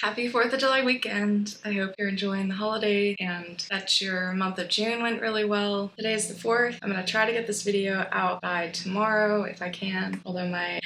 Happy 4th of July weekend. I hope you're enjoying the holiday and that your month of June went really well. Today is the 4th. I'm going to try to get this video out by tomorrow if I can, although my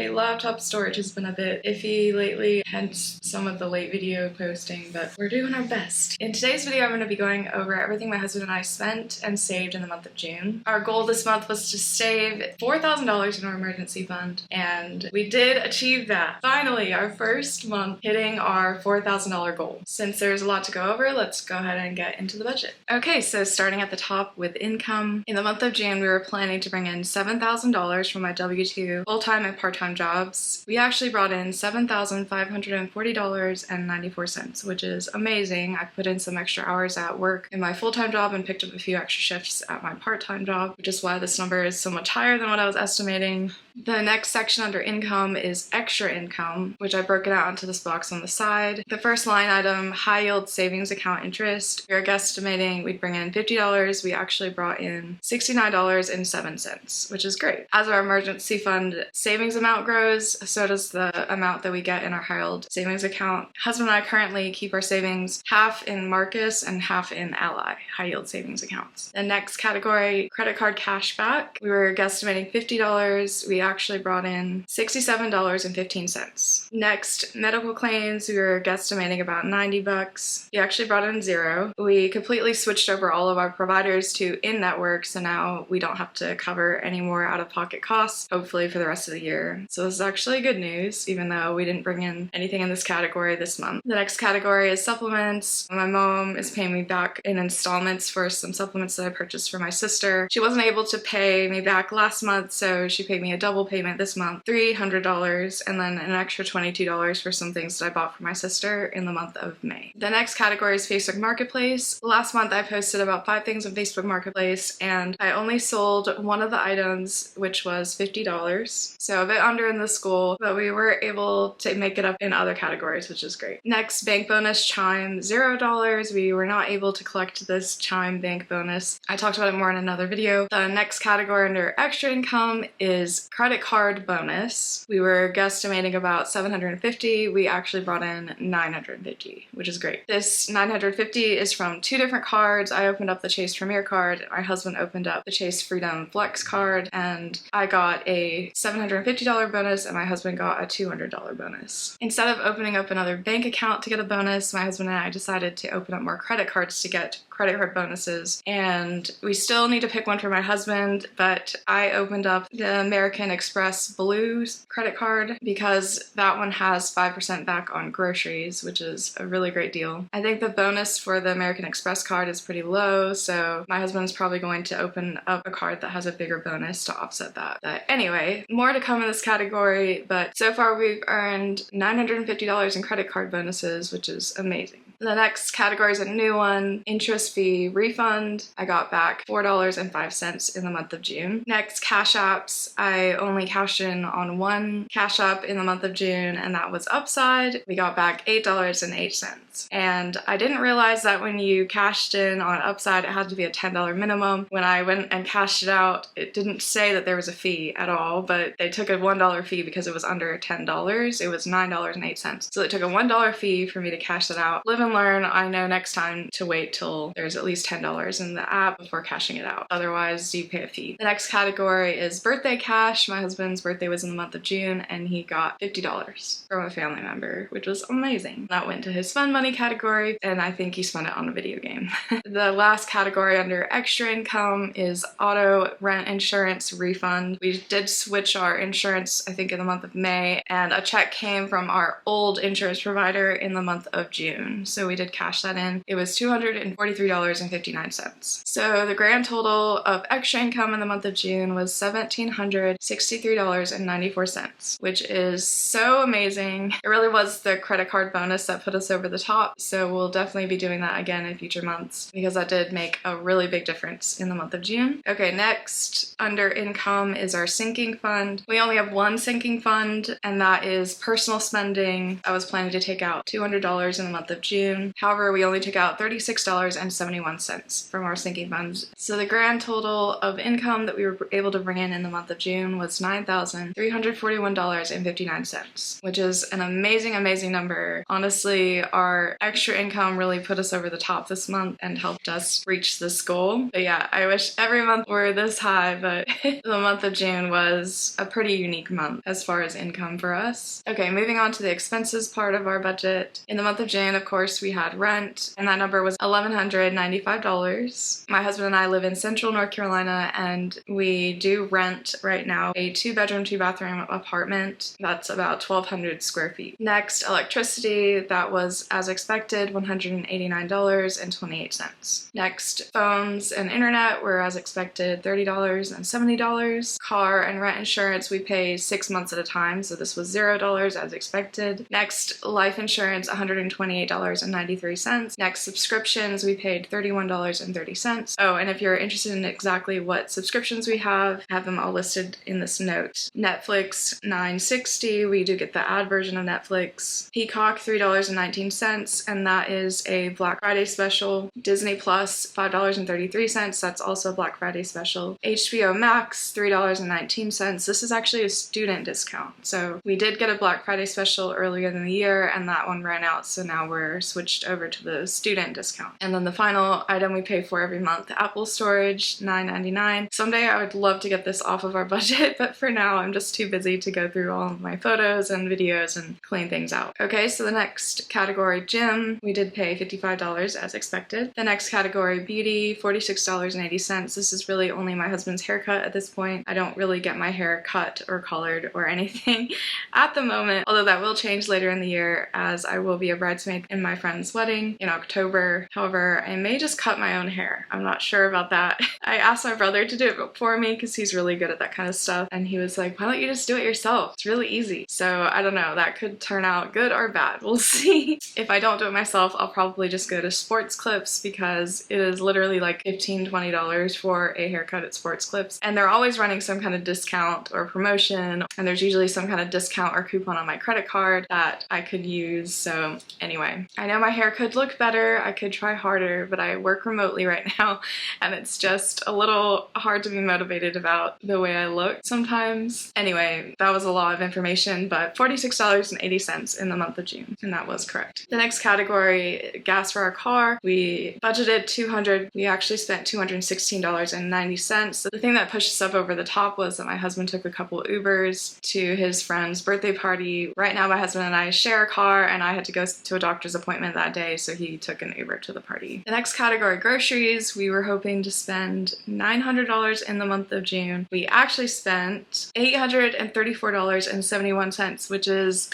laptop storage has been a bit iffy lately, hence some of the late video posting, but we're doing our best. In today's video, I'm going to be going over everything my husband and I spent and saved in the month of June. Our goal this month was to save $4,000 in our emergency fund, and we did achieve that. Finally, our first month hitting our $4,000 goal. Since there's a lot to go over, let's go ahead and get into the budget. Okay, so starting at the top with income. In the month of June, we were planning to bring in $7,000 from my W-2 full-time and part-time jobs. We actually brought in $7,540.94, which is amazing. I put in some extra hours at work in my full-time job and picked up a few extra shifts at my part-time job, which is why this number is so much higher than what I was estimating. The next section under income is extra income, which I broke it out into this box on the side. The first line item, high yield savings account interest. We were guesstimating we'd bring in $50. We actually brought in $69.07, which is great. As our emergency fund savings amount grows, so does the amount that we get in our high yield savings account. Husband and I currently keep our savings half in Marcus and half in Ally, high yield savings accounts. The next category, credit card cash back. We were guesstimating $50. We actually brought in $67.15. Next, medical claims. We were guesstimating about $90. We actually brought in $0. We completely switched over all of our providers to in-network, so now we don't have to cover any more out-of-pocket costs, hopefully for the rest of the year. So this is actually good news, even though we didn't bring in anything in this category this month. The next category is supplements. My mom is paying me back in installments for some supplements that I purchased for my sister. She wasn't able to pay me back last month, so she paid me a double payment this month, $300, and then an extra $22 for some things that I bought for my sister in the month of May. The next category is Facebook Marketplace. Last month I posted about 5 things on Facebook Marketplace, and I only sold one of the items, which was $50. So a bit under in the school, but we were able to make it up in other categories, which is great. Next, bank bonus Chime, $0. We were not able to collect this Chime bank bonus. I talked about it more in another video. The next category under extra income is credit card bonus. We were guesstimating about $750. We actually brought in $950, which is great. This $950 is from 2 different cards. I opened up the Chase Premier card. My husband opened up the Chase Freedom Flex card, and I got a $750 bonus and my husband got a $200 bonus. Instead of opening up another bank account to get a bonus, my husband and I decided to open up more credit cards to get credit card bonuses, and we still need to pick one for my husband, but I opened up the American Express Blues credit card because that one has 5% back on groceries, which is a really great deal. I think the bonus for the American Express card is pretty low, so my husband's probably going to open up a card that has a bigger bonus to offset that. But anyway, more to come in this category, but so far we've earned $950 in credit card bonuses, which is amazing. The next category is a new one, interest fee refund. I got back $4.05 in the month of June. Next, cash apps. I only cashed in on one cash app in the month of June, and that was Upside. We got back $8.08. And I didn't realize that when you cashed in on Upside, it had to be a $10 minimum. When I went and cashed it out, it didn't say that there was a fee at all, but they took a $1 fee because it was under $10. It was $9.08. So they took a $1 fee for me to cash it out. Live and learn. I know next time to wait till there's at least $10 in the app before cashing it out. Otherwise, you pay a fee. The next category is birthday cash. My husband's birthday was in the month of June, and he got $50 from a family member, which was amazing. That went to his fun money category, and I think he spent it on a video game. The last category under extra income is auto rent insurance refund. We did switch our insurance, I think, in the month of May, and a check came from our old insurance provider in the month of June. So we did cash that in. It was $243.59. So the grand total of extra income in the month of June was $1,763.94, which is so amazing. It really was the credit card bonus that put us over the top. So we'll definitely be doing that again in future months because that did make a really big difference in the month of June. Okay, next under income is our sinking fund. We only have one sinking fund, and that is personal spending. I was planning to take out $200 in the month of June. June. However, we only took out $36.71 from our sinking funds. So the grand total of income that we were able to bring in the month of June was $9,341.59, which is an amazing number. Honestly, our extra income really put us over the top this month and helped us reach this goal. But yeah, I wish every month were this high, but the month of June was a pretty unique month as far as income for us. Okay, moving on to the expenses part of our budget. In the month of June, of course, we had rent, and that number was $1,195. My husband and I live in Central North Carolina, and we do rent right now a 2-bedroom, 2-bathroom apartment. That's about 1,200 square feet. Next, electricity. That was, as expected, $189.28. Next, phones and internet were, as expected, $30 and $70. Car and rent insurance we pay 6 months at a time, so this was $0 as expected. Next, life insurance, $128.93. Next, subscriptions we paid $31.30. Oh, and if you're interested in exactly what subscriptions we have them all listed in this note. Netflix, $9.60. We do get the ad version of Netflix. Peacock, $3.19, and that is a Black Friday special. Disney Plus, $5.33. That's also a Black Friday special. HBO Max, $3.19. This is actually a student discount. So we did get a Black Friday special earlier in the year, and that one ran out, so now we're switched over to the student discount. And then the final item we pay for every month, Apple storage, $9.99. Someday I would love to get this off of our budget, but for now I'm just too busy to go through all of my photos and videos and clean things out. Okay, so the next category, gym, we did pay $55 as expected. The next category, beauty, $46.80. This is really only my husband's haircut at this point. I don't really get my hair cut or colored or anything at the moment, although that will change later in the year as I will be a bridesmaid in my friend's wedding in October. However, I may just cut my own hair. I'm not sure about that. I asked my brother to do it for me because he's really good at that kind of stuff, and he was like, why don't you just do it yourself? It's really easy. So I don't know, that could turn out good or bad. We'll see. If I don't do it myself, I'll probably just go to Sports Clips because it is literally like $15-20 for a haircut at Sports Clips, and they're always running some kind of discount or promotion, and there's usually some kind of discount or coupon on my credit card that I could use. So anyway, I know my hair could look better, I could try harder, but I work remotely right now, and it's just a little hard to be motivated about the way I look sometimes. Anyway, that was a lot of information, but $46.80 in the month of June, and that was correct. The next category, gas for our car, we budgeted $200. We actually spent $216.90. So the thing that pushed us up over the top was that my husband took a couple Ubers to his friend's birthday party. Right now my husband and I share a car, and I had to go to a doctor's appointment that day, so he took an Uber to the party. The next category, groceries, we were hoping to spend $900 in the month of June. We actually spent $834.71, which is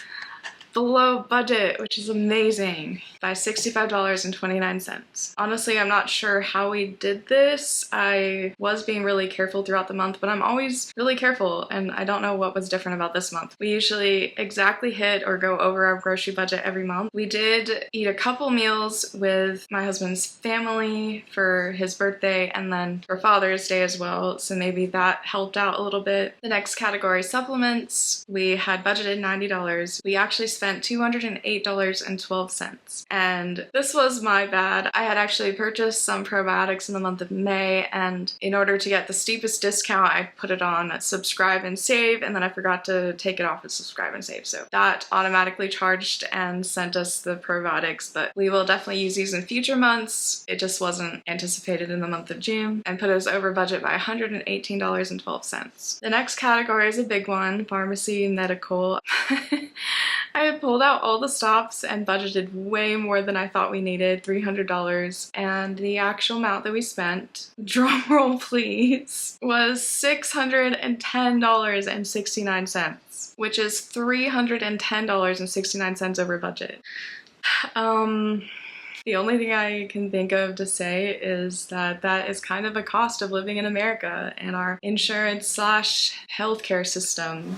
below budget, which is amazing, by $65.29. Honestly, I'm not sure how we did this. I was being really careful throughout the month, but I'm always really careful, and I don't know what was different about this month. We usually exactly hit or go over our grocery budget every month. We did eat a couple meals with my husband's family for his birthday and then for Father's Day as well, so maybe that helped out a little bit. The next category, supplements, we had budgeted $90. We actually spent $208.12. And this was my bad. I had actually purchased some probiotics in the month of May, and in order to get the steepest discount, I put it on subscribe and save, and then I forgot to take it off of subscribe and save. So that automatically charged and sent us the probiotics, but we will definitely use these in future months. It just wasn't anticipated in the month of June and put us over budget by $118.12. The next category is a big one, pharmacy, medical. I had pulled out all the stops and budgeted way more than I thought we needed, $300, and the actual amount that we spent, drum roll please, was $610.69, which is $310.69 over budget. The only thing I can think of to say is that that is kind of a cost of living in America and our insurance / healthcare system.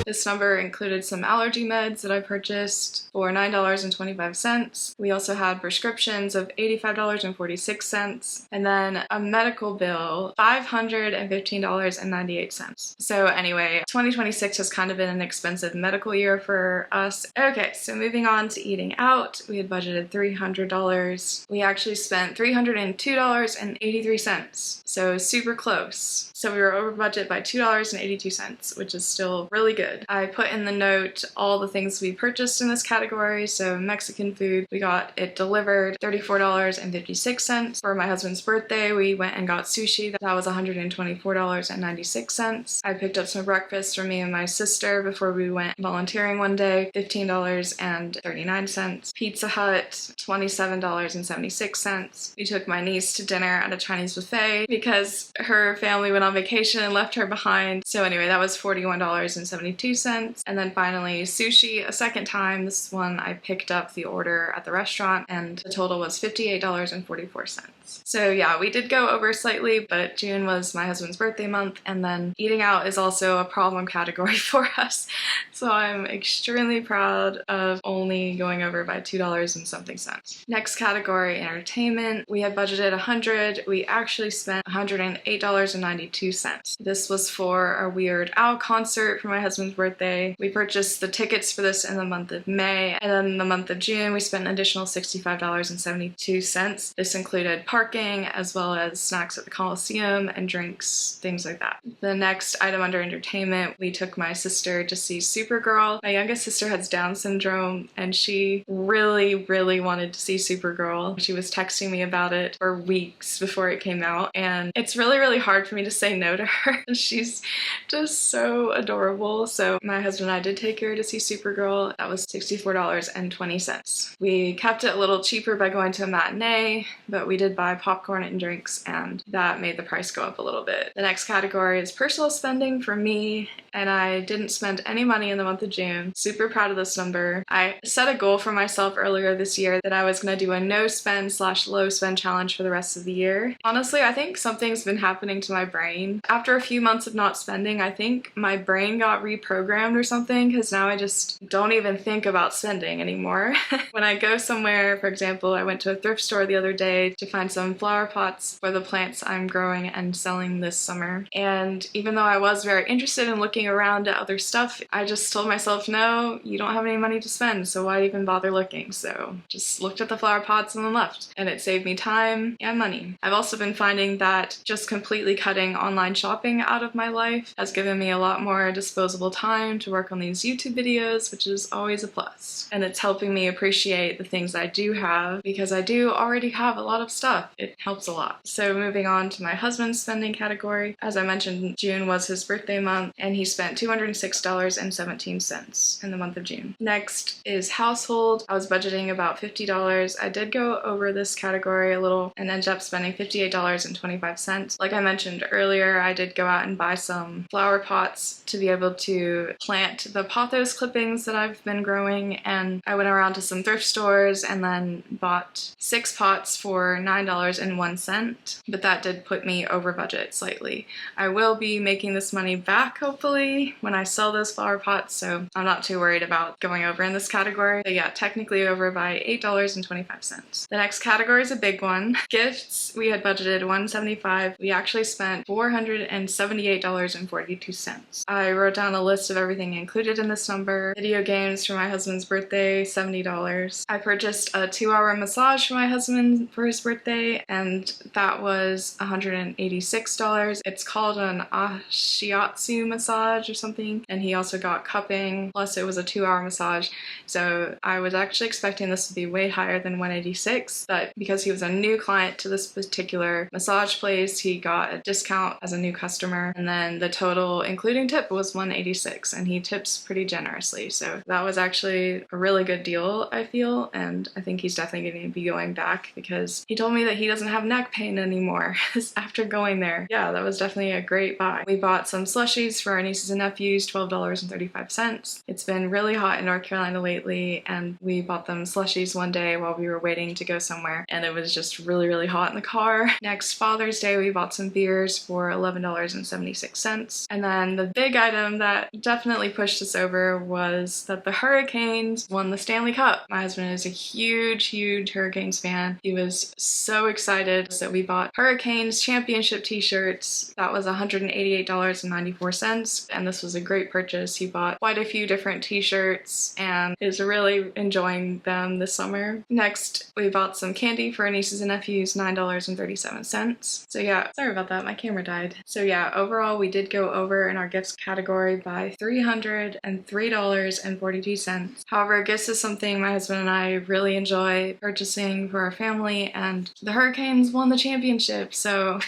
This number included some allergy meds that I purchased for $9.25. We also had prescriptions of $85.46, and then a medical bill, $515.98. So anyway, 2026 has kind of been an expensive medical year for us. Okay, so moving on to eating out, we had budgeted $300. We actually spent $302.83, so super close. So we were over budget by $2.82, which is still really good. I put in the note all the things we purchased in this category. So Mexican food, we got it delivered, $34.56. For my husband's birthday, we went and got sushi. That was $124.96. I picked up some breakfast for me and my sister before we went volunteering one day, $15.39. Pizza Hut, $27.76. We took my niece to dinner at a Chinese buffet because her family went on vacation and left her behind. So anyway, that was $41.72. And then finally sushi a second time. This one I picked up the order at the restaurant and the total was $58.44. So yeah, we did go over slightly, but June was my husband's birthday month, and then eating out is also a problem category for us. So I'm extremely proud of only going over by $2 and something cents. Next category, entertainment. We had budgeted $100. We actually spent $108.92. This was for a Weird Al concert for my husband's birthday. We purchased the tickets for this in the month of May, and then in the month of June we spent an additional $65.72. This included parking as well as snacks at the Coliseum and drinks, things like that. The next item under entertainment, we took my sister to see Supergirl. My youngest sister has Down syndrome and she really wanted to see Supergirl. She was texting me about it for weeks before it came out, and it's really hard for me to say no to her. She's just so adorable. So my husband and I did take her to see Supergirl. That was $64.20. We kept it a little cheaper by going to a matinee, but we did buy popcorn and drinks, and that made the price go up a little bit. The next category is personal spending for me, and I didn't spend any money in the month of June. Super proud of this number. I set a goal for myself earlier this year that I was going to do a no spend / low spend challenge for the rest of the year. Honestly, I think something's been happening to my brain. After a few months of not spending, I think my brain got reprogrammed or something, because now I just don't even think about spending anymore. When I go somewhere, for example, I went to a thrift store the other day to find some flower pots for the plants I'm growing and selling this summer. And even though I was very interested in looking around at other stuff, I just told myself, no, you don't have any money to spend, so why even bother looking? So just looked at the flower pots and then left. And it saved me time and money. I've also been finding that just completely cutting online shopping out of my life has given me a lot more disposable time to work on these YouTube videos, which is always a plus. And it's helping me appreciate the things I do have, because I do already have a lot of stuff. It helps a lot. So moving on to my husband's spending category. As I mentioned, June was his birthday month, and he spent $206.17 in the month of June. Next is household. I was budgeting about $50. I did go over this category a little and ended up spending $58.25. Like I mentioned earlier, I did go out and buy some flower pots to be able to plant the pothos clippings that I've been growing, and I went around to some thrift stores and then bought 6 pots for $9.01, but that did put me over budget slightly. I will be making this money back hopefully when I sell those flower pots, so I'm not too worried about going over in this category. But yeah, technically over by $8.25. The next category is a big one. Gifts. We had budgeted $175. We actually spent $478.42. I wrote down a list of everything included in this number. Video games for my husband's birthday, $70. I purchased a 2-hour massage for my husband for his birthday, and that was $186. It's called an shiatsu massage or something, and he also got cupping, plus it was a 2-hour massage. So I was actually expecting this to be way higher than $186, but because he was a new client to this particular massage place, he got a discount as a new customer, and then the total including tip was $186, and he tips pretty generously. So that was actually a really good deal, I feel, and I think he's definitely going to be going back, because he told me me that he doesn't have neck pain anymore after going there. Yeah, that was definitely a great buy. We bought some slushies for our nieces and nephews, $12.35. It's been really hot in North Carolina lately, and we bought them slushies one day while we were waiting to go somewhere, and it was just really, really hot in the car. Next Father's Day, we bought some beers for $11.76. And then the big item that definitely pushed us over was that the Hurricanes won the Stanley Cup. My husband is a huge, huge Hurricanes fan. He was so excited, so we bought Hurricanes championship t-shirts. That was $188.94, and this was a great purchase. He bought quite a few different t-shirts and is really enjoying them this summer. Next, we bought some candy for our nieces and nephews, $9.37. So yeah, sorry about that, my camera died. So yeah, overall we did go over in our gifts category by $303.42. However, gifts is something my husband and I really enjoy purchasing for our family, and the Hurricanes won the championship, so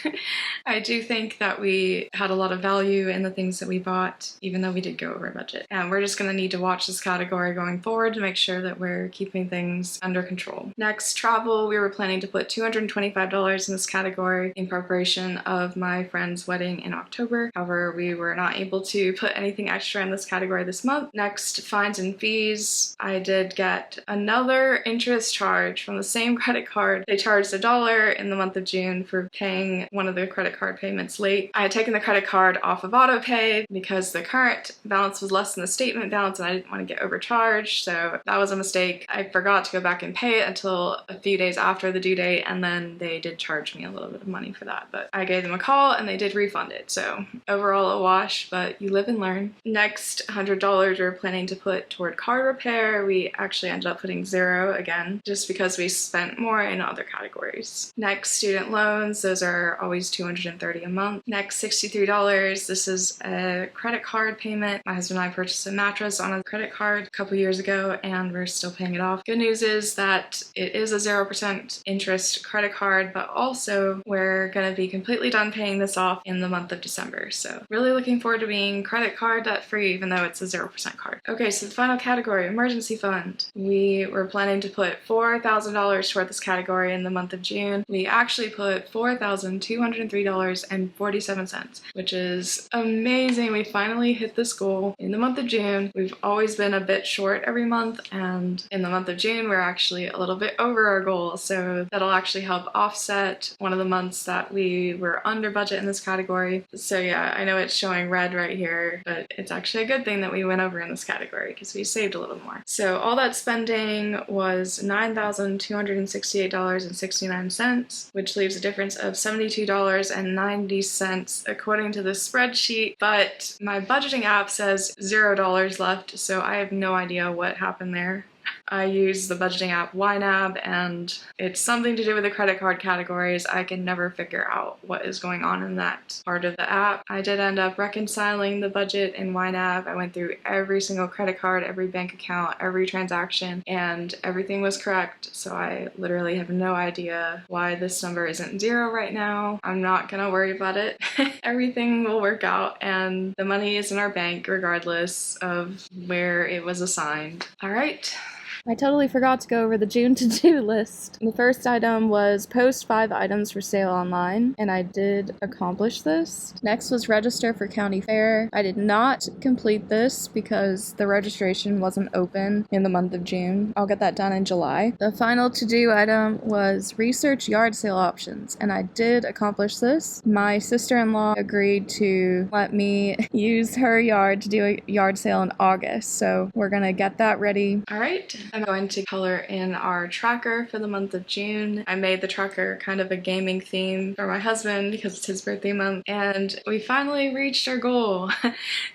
I do think that we had a lot of value in the things that we bought, even though we did go over budget. And we're just gonna need to watch this category going forward to make sure that we're keeping things under control. Next, travel. We were planning to put $225 in this category in preparation of my friend's wedding in October. However, we were not able to put anything extra in this category this month. Next, fines and fees. I did get another interest charge from the same credit card. They charged $1 in the month of June for paying one of the credit card payments late. I had taken the credit card off of auto pay because the current balance was less than the statement balance and I didn't want to get overcharged, so that was a mistake. I forgot to go back and pay it until a few days after the due date, and then they did charge me a little bit of money for that, but I gave them a call and they did refund it, so overall a wash, but you live and learn. Next, $100 we're planning to put toward car repair. We actually ended up putting $0 again, just because we spent more in other categories. Next, student loans. Those are always $230 a month. Next, $63. This is a credit card payment. My husband and I purchased a mattress on a credit card a couple years ago and we're still paying it off. Good news is that it is a 0% interest credit card, but also we're gonna be completely done paying this off in the month of December. So really looking forward to being credit card debt free, even though it's a 0% card. Okay, so the final category, emergency fund. We were planning to put $4,000 toward this category in the month of June. We actually put $4,203.47, which is amazing. We finally hit this goal in the month of June. We've always been a bit short every month, and in the month of June we're actually a little bit over our goal, so that'll actually help offset one of the months that we were under budget in this category. So yeah, I know it's showing red right here, but it's actually a good thing that we went over in this category because we saved a little more. So all that spending was $9,268.69, which leaves a difference of $72.90 according to the spreadsheet, but my budgeting app says $0 left, so I have no idea what happened there. I use the budgeting app YNAB, and it's something to do with the credit card categories. I can never figure out what is going on in that part of the app. I did end up reconciling the budget in YNAB. I went through every single credit card, every bank account, every transaction, and everything was correct. So I literally have no idea why this number isn't 0 right now. I'm not gonna worry about it. Everything will work out, and the money is in our bank regardless of where it was assigned. All right. I totally forgot to go over the June to-do list. The first item was post 5 items for sale online, and I did accomplish this. Next was register for county fair. I did not complete this because the registration wasn't open in the month of June. I'll get that done in July. The final to-do item was research yard sale options, and I did accomplish this. My sister-in-law agreed to let me use her yard to do a yard sale in August, so we're gonna get that ready. All right. I'm going to color in our tracker for the month of June. I made the tracker kind of a gaming theme for my husband because it's his birthday month, and we finally reached our goal.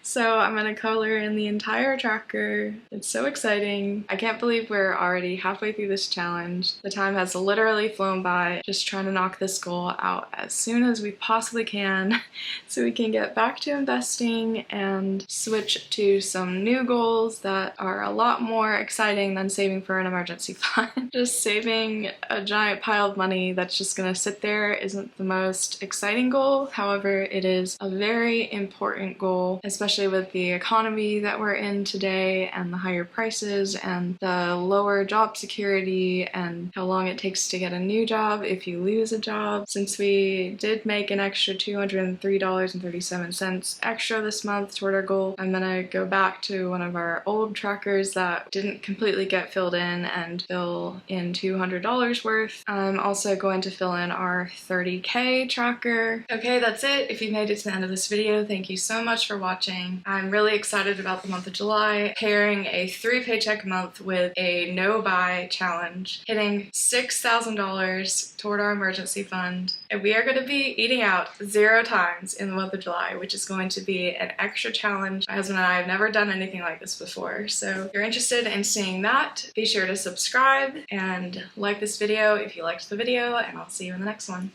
So I'm going to color in the entire tracker. It's so exciting. I can't believe we're already halfway through this challenge. The time has literally flown by, just trying to knock this goal out as soon as we possibly can so we can get back to investing and switch to some new goals that are a lot more exciting than saving for an emergency fund. Just saving a giant pile of money that's just gonna sit there isn't the most exciting goal. However, it is a very important goal, especially with the economy that we're in today and the higher prices and the lower job security and how long it takes to get a new job if you lose a job. Since we did make an extra $203.37 extra this month toward our goal, I'm gonna go back to one of our old trackers that didn't completely get filled in and fill in $200 worth. I'm also going to fill in our 30K tracker. Okay, that's it. If you made it to the end of this video, thank you so much for watching. I'm really excited about the month of July, pairing a 3 paycheck month with a no buy challenge, hitting $6,000 toward our emergency fund. And we are going to be eating out 0 times in the month of July, which is going to be an extra challenge. My husband and I have never done anything like this before. So if you're interested in seeing that, be sure to subscribe and like this video if you liked the video, and I'll see you in the next one.